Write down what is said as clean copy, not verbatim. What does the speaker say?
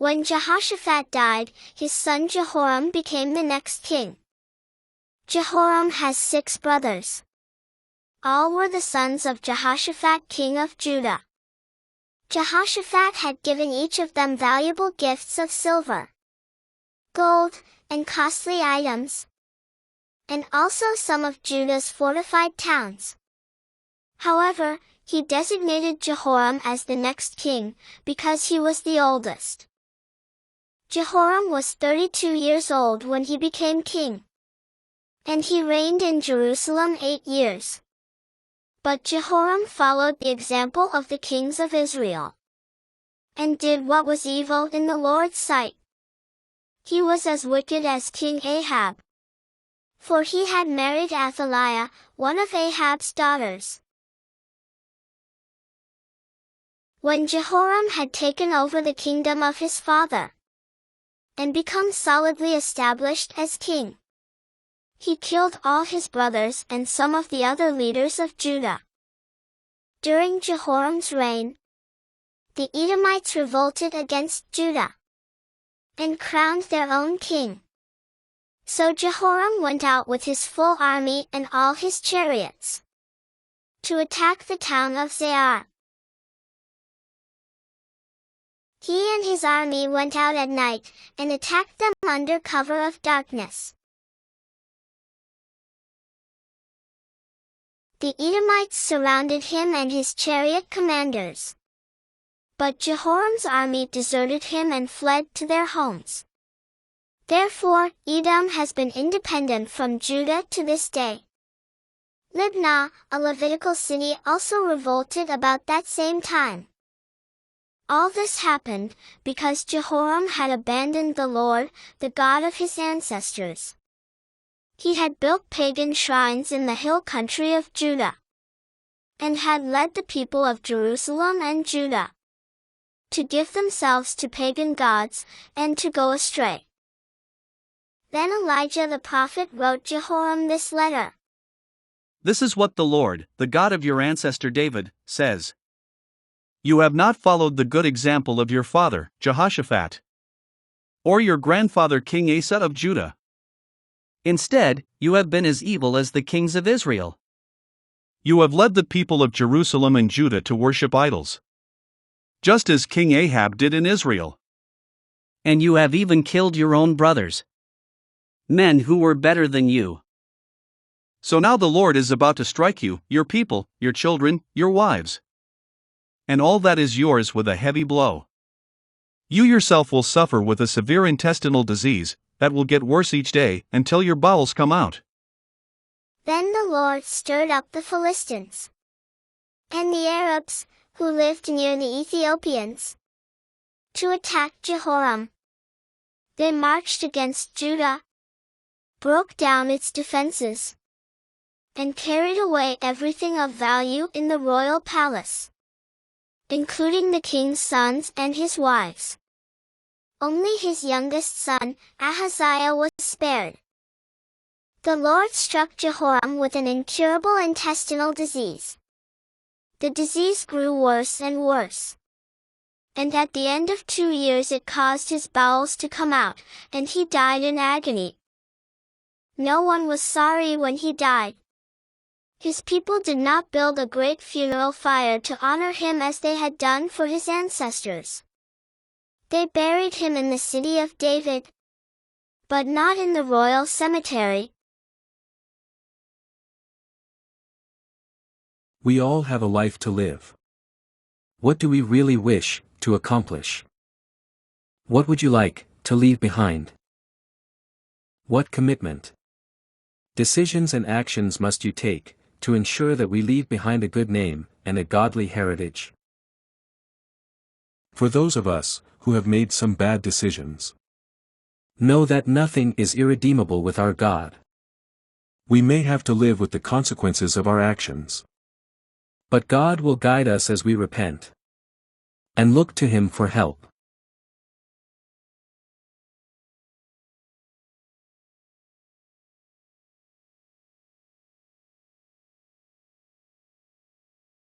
When Jehoshaphat died, his son Jehoram became the next king. Jehoram has 6 brothers. All were the sons of Jehoshaphat, king of Judah. Jehoshaphat had given each of them valuable gifts of silver, gold, and costly items, and also some of Judah's fortified towns. However, he designated Jehoram as the next king, because he was the oldest. Jehoram was 32 years old when he became king, and he reigned in Jerusalem 8 years. But Jehoram followed the example of the kings of Israel, and did what was evil in the Lord's sight. He was as wicked as King Ahab, for he had married Athaliah, one of Ahab's daughters. When Jehoram had taken over the kingdom of his father, and become solidly established as king, he killed all his brothers and some of the other leaders of Judah. During Jehoram's reign, the Edomites revolted against Judah, and crowned their own king. So Jehoram went out with his full army and all his chariots, to attack the town of Zaar. He and his army went out at night, and attacked them under cover of darkness. The Edomites surrounded him and his chariot commanders. But Jehoram's army deserted him and fled to their homes. Therefore, Edom has been independent from Judah to this day. Libnah, a Levitical city, also revolted about that same time. All this happened because Jehoram had abandoned the Lord, the God of his ancestors. He had built pagan shrines in the hill country of Judah, and had led the people of Jerusalem and Judah to give themselves to pagan gods, and to go astray. Then Elijah the prophet wrote Jehoram this letter. This is what the Lord, the God of your ancestor David, says. You have not followed the good example of your father, Jehoshaphat, or your grandfather King Asa of Judah. Instead, you have been as evil as the kings of Israel. You have led the people of Jerusalem and Judah to worship idols, just as King Ahab did in Israel. And you have even killed your own brothers, men who were better than you. So now the Lord is about to strike you, your people, your children, your wives, and all that is yours with a heavy blow. You yourself will suffer with a severe intestinal disease that will get worse each day until your bowels come out. Then the Lord stirred up the Philistines and the Arabs, who lived near the Ethiopians, to attack Jehoram. They marched against Judah, broke down its defenses, and carried away everything of value in the royal palace, including the king's sons and his wives. Only his youngest son, Ahaziah, was spared. The Lord struck Jehoram with an incurable intestinal disease. The disease grew worse and worse, and at the end of 2 years it caused his bowels to come out, and he died in agony. No one was sorry when he died. His people did not build a great funeral fire to honor him as they had done for his ancestors. They buried him in the city of David, but not in the royal cemetery. We all have a life to live. What do we really wish to accomplish? What would you like to leave behind? What commitment, decisions and actions must you take to ensure that we leave behind a good name and a godly heritage? For those of us who have made some bad decisions, know that nothing is irredeemable with our God. We may have to live with the consequences of our actions, but God will guide us as we repent and look to Him for help.